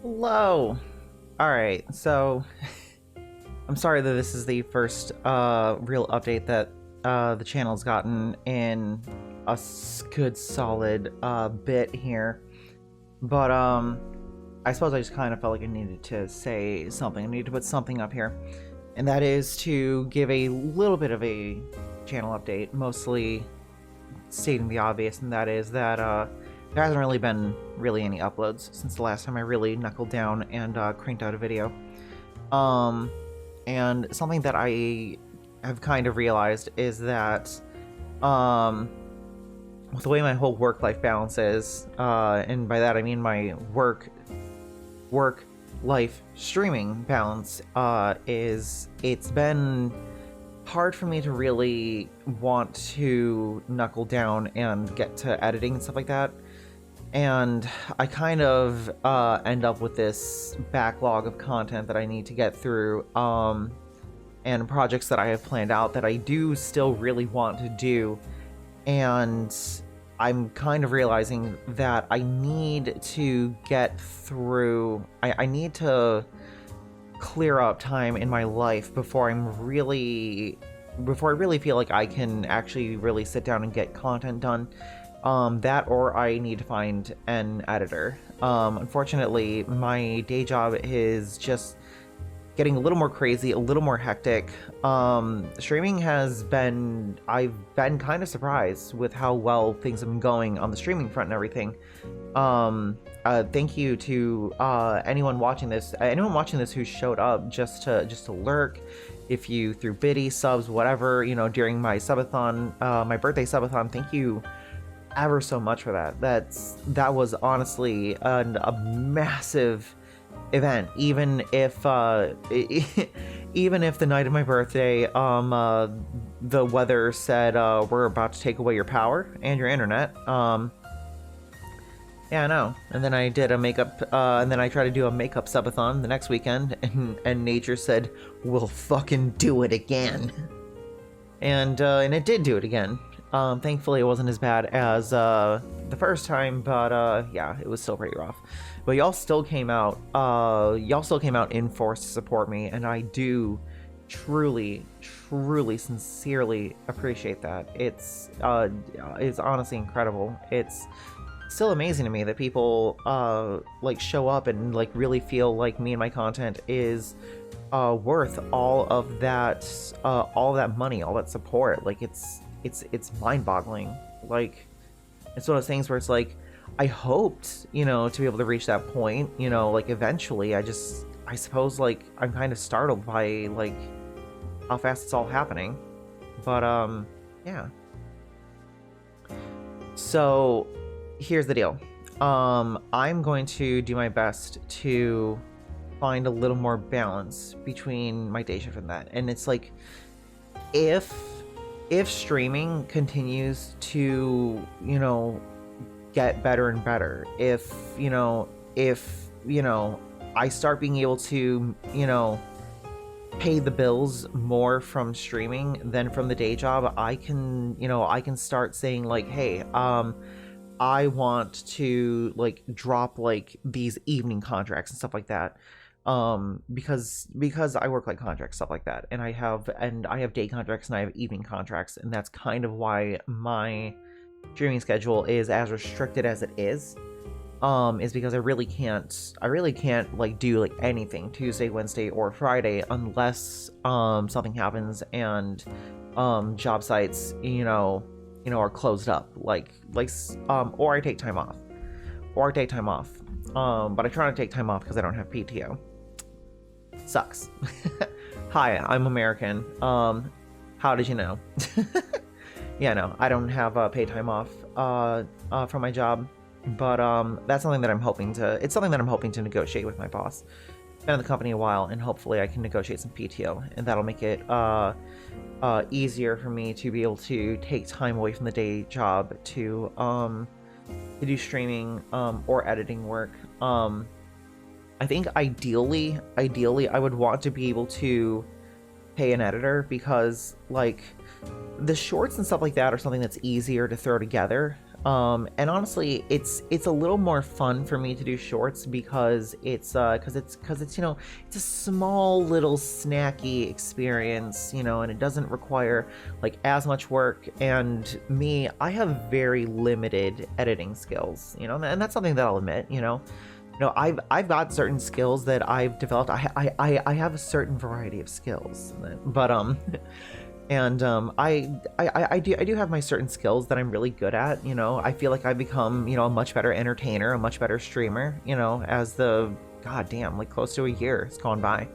Hello. All right, so I'm sorry that this is the first real update that the channel's gotten in a good solid bit here, but I suppose I just kind of felt like I needed to say something. I needed to put something up here, and that is to give a little bit of a channel update, mostly stating the obvious, and that is that there hasn't really been any uploads since the last time I really knuckled down and cranked out a video. And something that I have kind of realized is that with the way my whole work-life balance is, and by that I mean my work-life streaming balance, it's been hard for me to really want to knuckle down and get to editing and stuff like that. And I kind of end up with this backlog of content that I need to get through, and projects that I have planned out that I do still really want to do. And I'm kind of realizing that I need to get through, I need to clear up time in my life before I really feel like I can actually really sit down and get content done. That, or I need to find an editor. Unfortunately, my day job is just getting a little more crazy, a little more hectic. Streaming I've been kind of surprised with how well things have been going on the streaming front and everything. Thank you to anyone watching this who showed up just to lurk. If you threw biddy, subs, whatever, during my subathon, my birthday subathon, thank you ever so much for that. That was honestly a massive event. Even if even if the night of my birthday, the weather said we're about to take away your power and your internet. Yeah, I know. And then I did a makeup, and then I tried to do a makeup subathon the next weekend, and nature said, "We'll fucking do it again." And it did do it again. Thankfully, it wasn't as bad as the first time, but yeah, it was still pretty rough. But y'all still came out. Y'all still came out in force to support me, and I do truly, sincerely appreciate that. It's honestly incredible. It's still amazing to me that people like show up and like really feel like me and my content is worth all of that money, all that support. Like it's mind-boggling. Like, it's one of those things where it's like, I hoped, to be able to reach that point, like eventually. I suppose, like, I'm kind of startled by like how fast it's all happening. But yeah. So here's the deal. I'm going to do my best to find a little more balance between my day shift and that. And it's like, if streaming continues to, get better and better, if I start being able to, pay the bills more from streaming than from the day job, I can start saying like, hey, I want to like drop like these evening contracts and stuff like that. Because I work like contracts, stuff like that, and I have day contracts and I have evening contracts, and that's kind of why my streaming schedule is as restricted as it is because I really can't like do like anything Tuesday, Wednesday, or Friday unless something happens and job sites are closed up, like or I take time off, but I try not to take time off because I don't have PTO. Sucks. Hi, I'm American. How did you know? Yeah, no, I don't have paid time off from my job, but that's something that I'm hoping to negotiate with my boss. Been in the company a while, and hopefully I can negotiate some PTO, and that'll make it easier for me to be able to take time away from the day job to do streaming or editing work. I think ideally I would want to be able to pay an editor, because like the shorts and stuff like that are something that's easier to throw together. And honestly, it's a little more fun for me to do shorts because it's you know, it's a small little snacky experience, you know, and it doesn't require like as much work. And me, I have very limited editing skills, you know, and that's something that I'll admit, you know. No, I've got certain skills that I've developed. I have a certain variety of skills, but and I do have my certain skills that I'm really good at. You know, I feel like I've become, you know, a much better entertainer, a much better streamer. You know, as the goddamn like close to a year has gone by.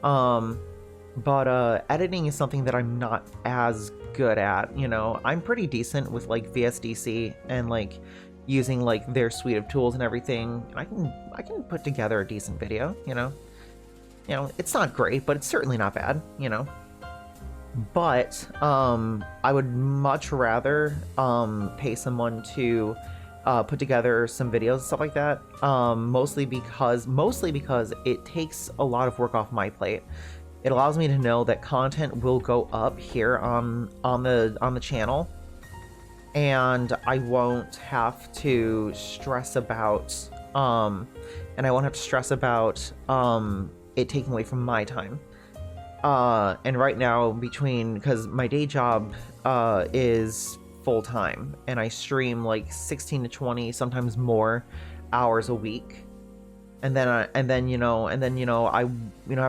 But editing is something that I'm not as good at. You know, I'm pretty decent with like VSDC and like using like their suite of tools and everything. I can put together a decent video, you know. It's not great, but it's certainly not bad, you know. But I would much rather pay someone to put together some videos and stuff like that. Mostly because it takes a lot of work off my plate. It allows me to know that content will go up here on the channel, and I won't have to stress about it taking away from my time. And right now, because my day job is full-time, and I stream like 16 to 20, sometimes more hours a week, and then I have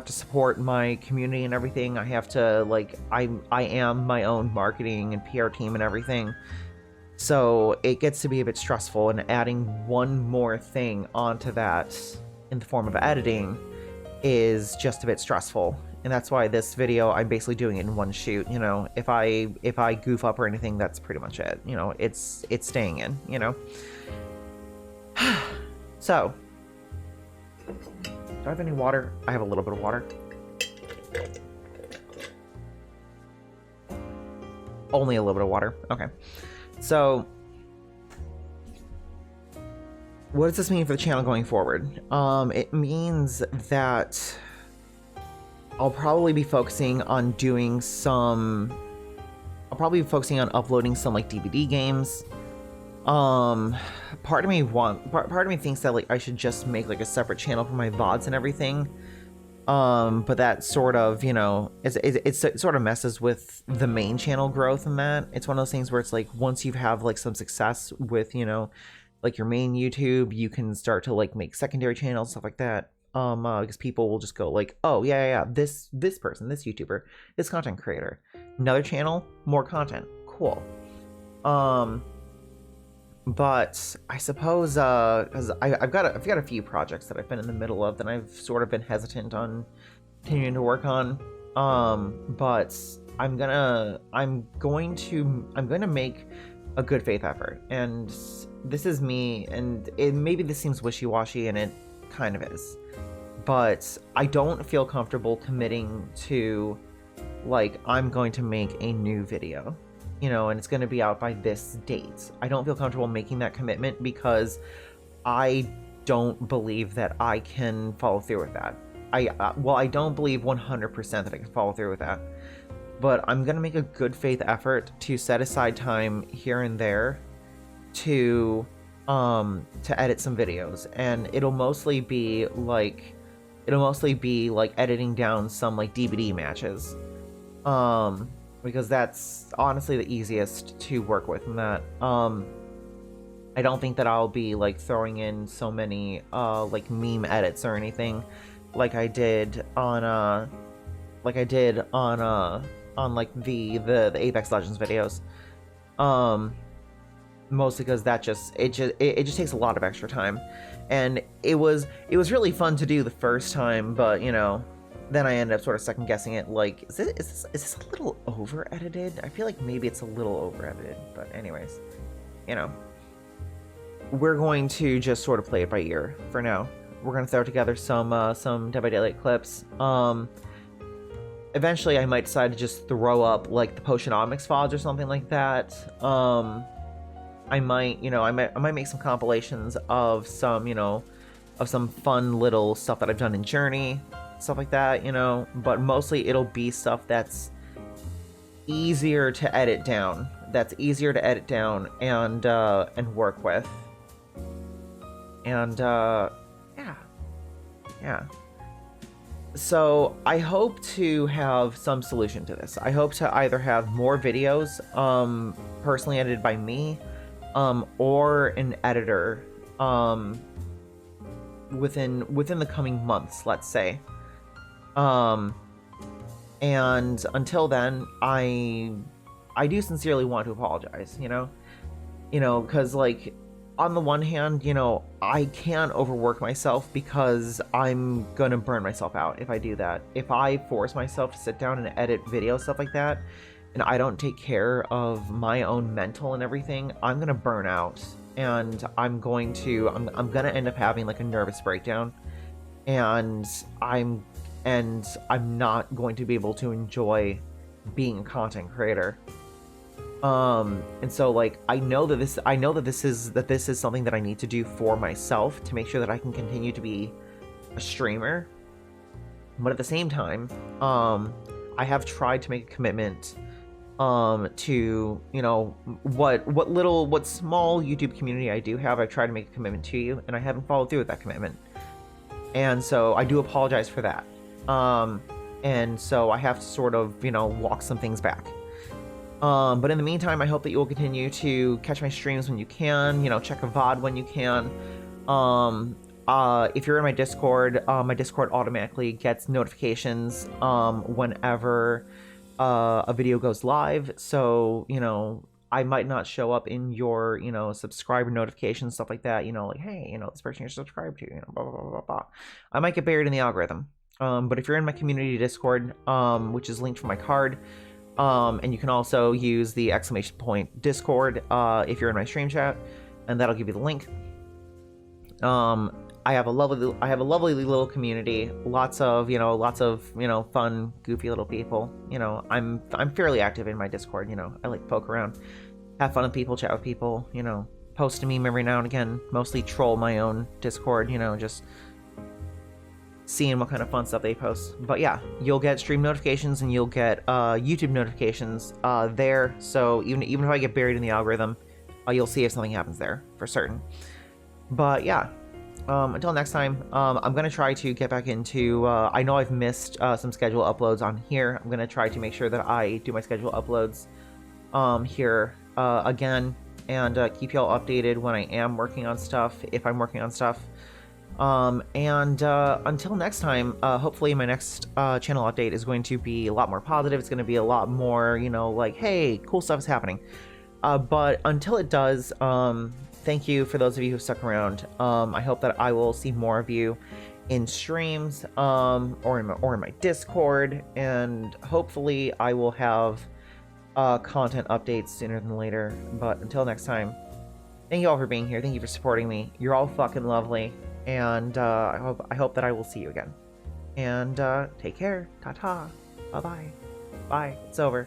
to support my community and everything. I have to like I am my own marketing and PR team and everything. So it gets to be a bit stressful, and adding one more thing onto that in the form of editing is just a bit stressful. And that's why this video, I'm basically doing it in one shoot. You know, if I goof up or anything, that's pretty much it. You know, it's staying in, you know. So, do I have any water? I have a little bit of water. Only a little bit of water. Okay. So, what does this mean for the channel going forward? It means that I'll probably be focusing on uploading some like DVD games. Part of me thinks that like I should just make like a separate channel for my VODs and everything. But that sort of, you know, it sort of messes with the main channel growth and that. It's one of those things where it's like, once you have like some success with, you know, like your main YouTube, you can start to like make secondary channels, stuff like that. Because people will just go like, oh yeah, this person, this YouTuber, this content creator, another channel, more content, cool. But I suppose, because I've got a few projects that I've been in the middle of that I've sort of been hesitant on continuing to work on. But I'm going to make a good faith effort, and this is me, and maybe this seems wishy-washy, and it kind of is, but I don't feel comfortable committing to like I'm going to make a new video, you know, and it's going to be out by this date. I don't feel comfortable making that commitment because I don't believe that I can follow through with that. I don't believe 100% that I can follow through with that, but I'm going to make a good faith effort to set aside time here and there to edit some videos, and it'll mostly be like editing down some like DVD matches. Because that's honestly the easiest to work with in that. I don't think that I'll be like throwing in so many like meme edits or anything like I did on like the Apex Legends videos. Mostly because it just takes a lot of extra time, and it was really fun to do the first time, but you know, then I ended up sort of second guessing it, like, is this a little over edited? I feel like maybe it's a little over edited, but anyways, you know, we're going to just sort of play it by ear for now. We're gonna throw together some Dead by Daylight clips. Eventually I might decide to just throw up like the Potionomics VODs or something like that. I might make some compilations of some fun little stuff that I've done in Journey, stuff like that, you know, but mostly it'll be stuff that's easier to edit down that's easier to edit down and work with. And yeah, yeah. So I hope to have some solution to this. I hope to either have more videos personally edited by me, or an editor within the coming months, let's say. And until then, I do sincerely want to apologize, because like, on the one hand, I can't overwork myself because I'm gonna burn myself out if I do that. If I force myself to sit down and edit video, stuff like that, and I don't take care of my own mental and everything, I'm gonna burn out, and I'm gonna end up having like a nervous breakdown, and I'm not going to be able to enjoy being a content creator. And so like, I know that this is something that I need to do for myself to make sure that I can continue to be a streamer. But at the same time, I have tried to make a commitment to, what small YouTube community I do have. I've tried to make a commitment to you, and I haven't followed through with that commitment. And so I do apologize for that. And so I have to sort of, walk some things back. But in the meantime, I hope that you will continue to catch my streams when you can, check a VOD when you can. If you're in my Discord automatically gets notifications whenever a video goes live. So, I might not show up in your, subscriber notifications, stuff like that, like, hey, this person you're subscribed to, blah, blah, blah, blah, blah. I might get buried in the algorithm. But if you're in my community Discord, which is linked from my card, and you can also use the ! Discord if you're in my stream chat, and that'll give you the link. I have a lovely little community, lots of fun, goofy little people. I'm fairly active in my Discord. I like to poke around, have fun with people, chat with people. Post a meme every now and again. Mostly troll my own Discord. Just seeing what kind of fun stuff they post. But yeah, you'll get stream notifications and you'll get YouTube notifications there. So even if I get buried in the algorithm, you'll see if something happens there for certain. But yeah, until next time, I'm gonna try to get back into. I know I've missed some schedule uploads on here. I'm gonna try to make sure that I do my schedule uploads here again, and keep y'all updated when I am working on stuff, if I'm working on stuff. Until next time, hopefully my next channel update is going to be a lot more positive. It's going to be a lot more, like, hey, cool stuff is happening. But until it does, thank you for those of you who stuck around. I hope that I will see more of you in streams, or in my Discord, and hopefully I will have content updates sooner than later. But until next time, thank you all for being here. Thank you for supporting me. You're all fucking lovely. And I hope that I will see you again. And take care. Ta-ta. Bye-bye. Bye. It's over.